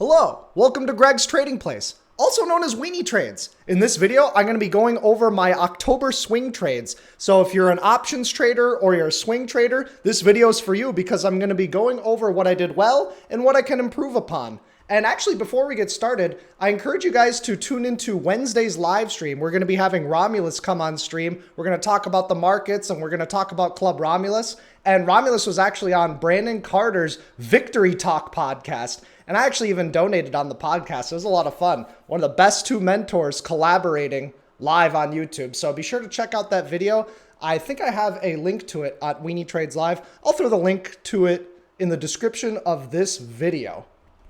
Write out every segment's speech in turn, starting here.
Hello, welcome to Greg's Trading Place, also known as Weenie Trades. In this video, I'm going to be going over my October swing trades. So if you're an options trader or you're a swing trader, this video is for you because I'm going to be going over what I did well and what I can improve upon. And actually, before we get started, I encourage you guys to tune into Wednesday's live stream. We're going to be having Romulus come on stream. We're going to talk about the markets and we're going to talk about Club Romulus. And Romulus was actually on Brandon Carter's Victory Talk podcast. And I actually even donated on the podcast. It was a lot of fun. One of the best two mentors collaborating live on YouTube. So be sure to check out that video. I think I have a link to it at Weenie Trades Live. I'll throw the link to it in the description of this video.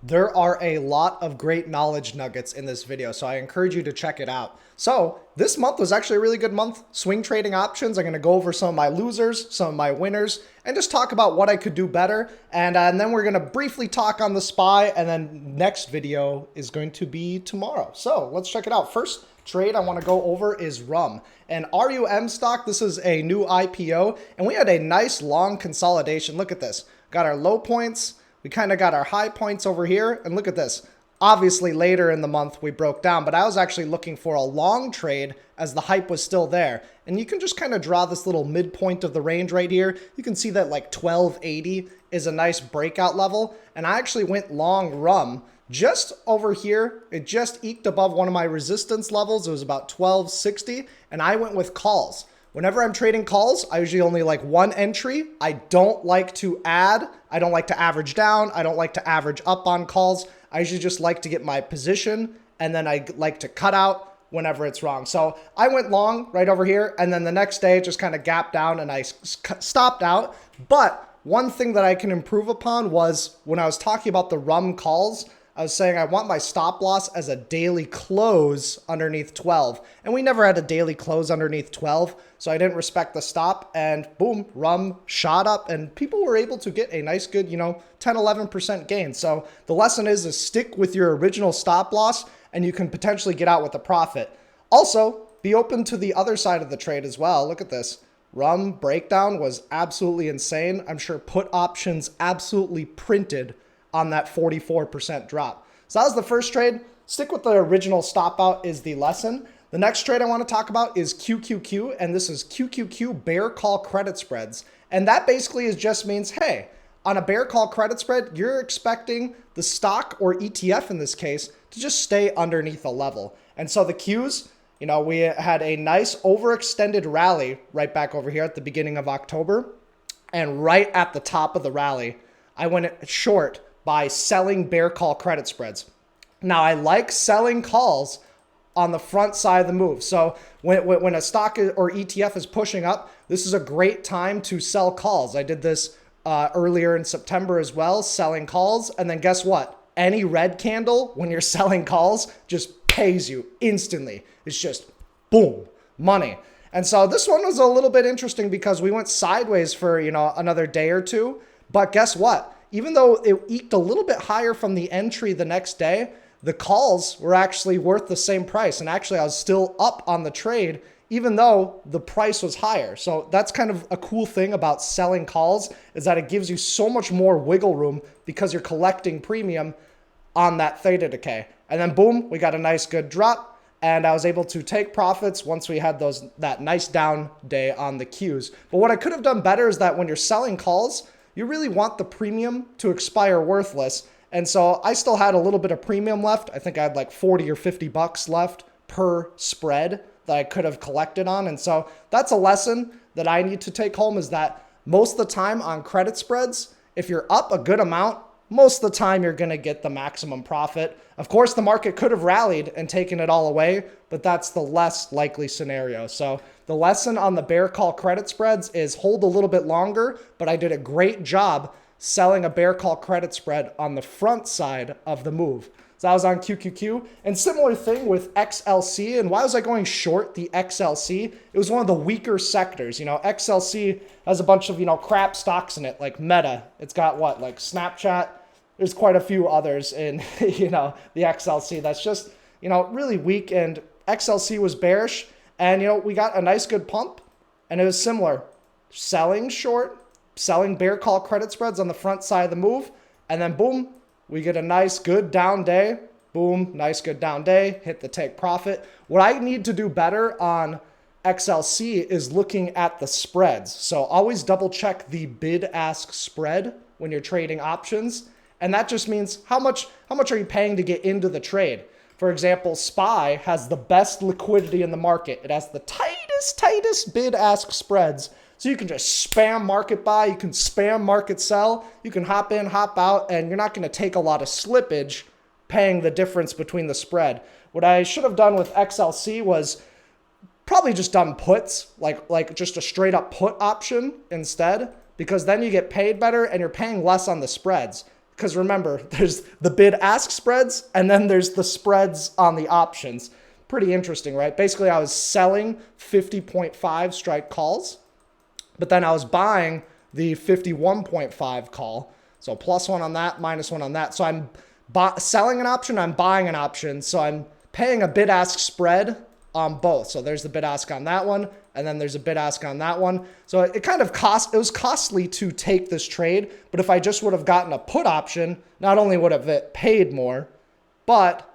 There are a lot of great knowledge nuggets in this video, so I encourage you to check it out. So this month was actually a really good month. Swing trading options. I'm going to go over some of my losers, some of my winners, and just talk about what I could do better. And then we're going to briefly talk on the SPY, and then next video is going to be tomorrow. So let's check it out. First trade I want to go over is RUM. And RUM stock, this is a new IPO, and we had a nice long consolidation. Look at this. Got our low points. We kind of got our high points over here, and look at this. Obviously, later in the month, we broke down, but I was actually looking for a long trade as the hype was still there. And you can just kind of draw this little midpoint of the range right here. You can see that like 1280 is a nice breakout level, and I actually went long RUM just over here. It just eked above one of my resistance levels. It was about 1260, and I went with calls. Whenever I'm trading calls, I usually only like one entry. I don't like to add. I don't like to average down. I don't like to average up on calls. I usually just like to get my position, and then I like to cut out whenever it's wrong. So I went long right over here, and then the next day it just kind of gapped down and I stopped out. But one thing that I can improve upon was when I was talking about the RUM calls, I was saying I want my stop loss as a daily close underneath 12. And we never had a daily close underneath 12. So I didn't respect the stop, and boom, RUM shot up and people were able to get a nice good, 10, 11% gain. So the lesson is to stick with your original stop loss and you can potentially get out with a profit. Also, be open to the other side of the trade as well. Look at this. RUM breakdown was absolutely insane. I'm sure put options absolutely printed on that 44% drop. So that was the first trade. Stick with the original stop out is the lesson. The next trade I want to talk about is QQQ, and this is QQQ bear call credit spreads. And that basically just means, hey, on a bear call credit spread, you're expecting the stock or ETF in this case to just stay underneath a level. And so the Qs, we had a nice overextended rally right back over here at the beginning of October. And right at the top of the rally, I went short by selling bear call credit spreads. Now, I like selling calls on the front side of the move. So when a stock or ETF is pushing up, this is a great time to sell calls. I did this earlier in September as well, selling calls. And then guess what? Any red candle when you're selling calls just pays you instantly. It's just boom, money. And so this one was a little bit interesting because we went sideways for, another day or two. But guess what? Even though it eked a little bit higher from the entry the next day, the calls were actually worth the same price. And actually, I was still up on the trade, even though the price was higher. So that's kind of a cool thing about selling calls, is that it gives you so much more wiggle room because you're collecting premium on that theta decay. And then boom, we got a nice good drop. And I was able to take profits once we had that nice down day on the Qs. But what I could have done better is that when you're selling calls, you really want the premium to expire worthless. And so I still had a little bit of premium left. I think I had like 40 or 50 bucks left per spread that I could have collected on. And so that's a lesson that I need to take home, is that most of the time on credit spreads, if you're up a good amount, most of the time you're going to get the maximum profit. Of course, the market could have rallied and taken it all away, but that's the less likely scenario. So the lesson on the bear call credit spreads is hold a little bit longer, but I did a great job selling a bear call credit spread on the front side of the move. So that was on QQQ. And similar thing with XLC. And why was I going short the XLC? It was one of the weaker sectors. XLC has a bunch of, crap stocks in it, like Meta. It's got what, like Snapchat? There's quite a few others in, the XLC that's just, really weak. And XLC was bearish. And, we got a nice good pump. And it was similar. Selling short, selling bear call credit spreads on the front side of the move. And then boom, We get a nice good down day. Boom, nice good down day. Hit the take profit. What I need to do better on XLC is looking at the spreads. So always double check the bid-ask spread when you're trading options. And that just means how much are you paying to get into the trade? For example, SPY has the best liquidity in the market. It has the tightest bid-ask spreads. So you can just spam market buy, you can spam market sell, you can hop in, hop out, and you're not going to take a lot of slippage paying the difference between the spread. What I should have done with XLC was probably just done puts, like just a straight up put option instead, because then you get paid better and you're paying less on the spreads. Because remember, there's the bid-ask spreads and then there's the spreads on the options. Pretty interesting, right? Basically, I was selling 50.5 strike calls, but then I was buying the 51.5 call. So +1 on that, -1 on that. So I'm selling an option, I'm buying an option. So I'm paying a bid-ask spread on both. So there's the bid-ask on that one, and then there's a bid-ask on that one. So it kind of it was costly to take this trade, but if I just would have gotten a put option, not only would have it paid more, but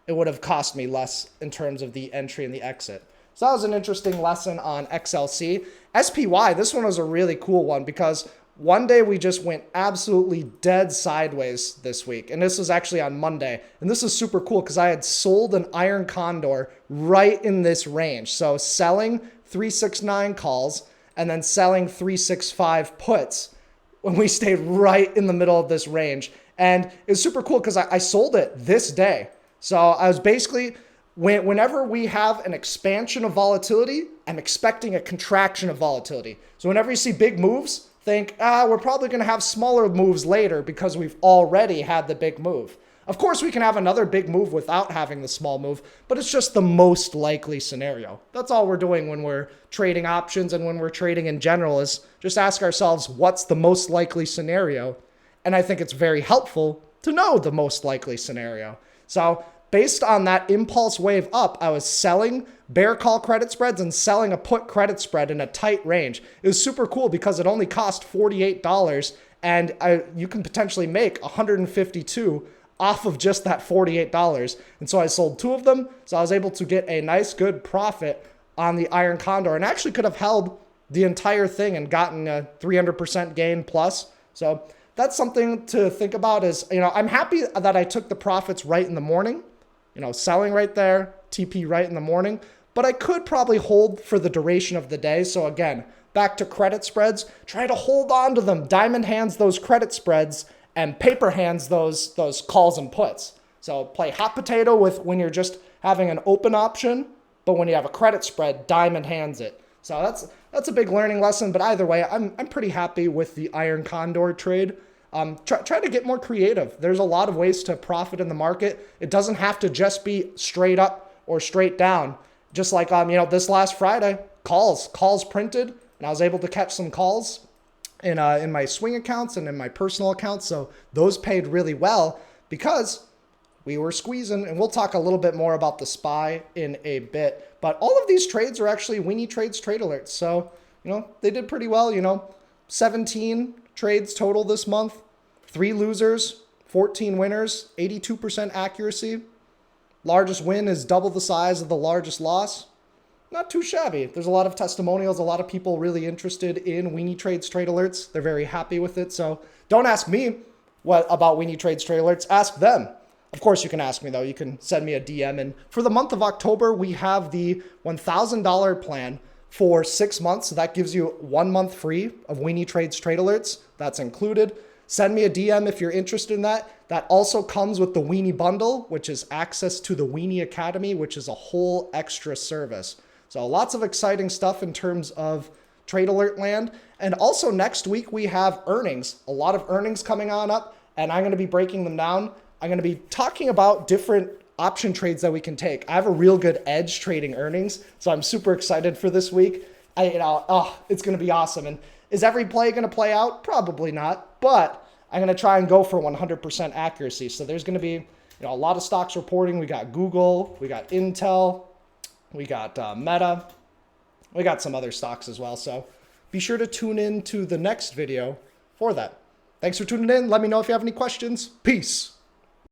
it would have cost me less in terms of the entry and the exit. So that was an interesting lesson on XLC. SPY, this one was a really cool one because one day we just went absolutely dead sideways this week. And this was actually on Monday. And this is super cool because I had sold an iron condor right in this range. So selling 369 calls and then selling 365 puts when we stayed right in the middle of this range. And it was super cool because I sold it this day. So I was basically, whenever we have an expansion of volatility, I'm expecting a contraction of volatility. So whenever you see big moves, think, we're probably going to have smaller moves later because we've already had the big move. Of course, we can have another big move without having the small move, but it's just the most likely scenario. That's all we're doing when we're trading options and when we're trading in general is just ask ourselves, what's the most likely scenario? And I think it's very helpful to know the most likely scenario. So based on that impulse wave up, I was selling bear call credit spreads and selling a put credit spread in a tight range. It was super cool because it only cost $48 and you can potentially make $152 off of just that $48. And so I sold 2 of them. So I was able to get a nice good profit on the iron condor and actually could have held the entire thing and gotten a 300% gain plus. So that's something to think about is, I'm happy that I took the profits right in the morning, selling right there, TP right in the morning, but I could probably hold for the duration of the day. So again, back to credit spreads, try to hold on to them, diamond hands those credit spreads and paper hands those calls and puts. So play hot potato with when you're just having an open option, but when you have a credit spread, diamond hands it. So that's a big learning lesson, but either way, I'm pretty happy with the iron condor trade. Try to get more creative. There's a lot of ways to profit in the market. It doesn't have to just be straight up or straight down. Just like, this last Friday, calls printed, and I was able to catch some calls in my swing accounts and in my personal accounts. So those paid really well because we were squeezing, and we'll talk a little bit more about the SPY in a bit. But all of these trades are actually Weenie Trades trade alerts. So, they did pretty well, 17 trades total this month, 3 losers, 14 winners, 82% accuracy. Largest win is double the size of the largest loss. Not too shabby. There's a lot of testimonials, a lot of people really interested in Weenie Trades trade alerts. They're very happy with it. So don't ask me what about Weenie Trades trade alerts. Ask them. Of course, you can ask me, though. You can send me a DM. And for the month of October, we have the $1,000 plan for 6 months. So that gives you 1 month free of Weenie Trades trade alerts. That's included. Send me a DM if you're interested in that. That also comes with the Weenie Bundle, which is access to the Weenie Academy, which is a whole extra service. So lots of exciting stuff in terms of trade alert land. And also next week, we have earnings. A lot of earnings coming on up, and I'm going to be breaking them down. I'm going to be talking about different option trades that we can take. I have a real good edge trading earnings, so I'm super excited for this week. It's going to be awesome. And is every play going to play out? Probably not, but I'm going to try and go for 100% accuracy. So there's going to be a lot of stocks reporting. We got Google, we got Intel, we got Meta, we got some other stocks as well. So be sure to tune in to the next video for that. Thanks for tuning in. Let me know if you have any questions. Peace.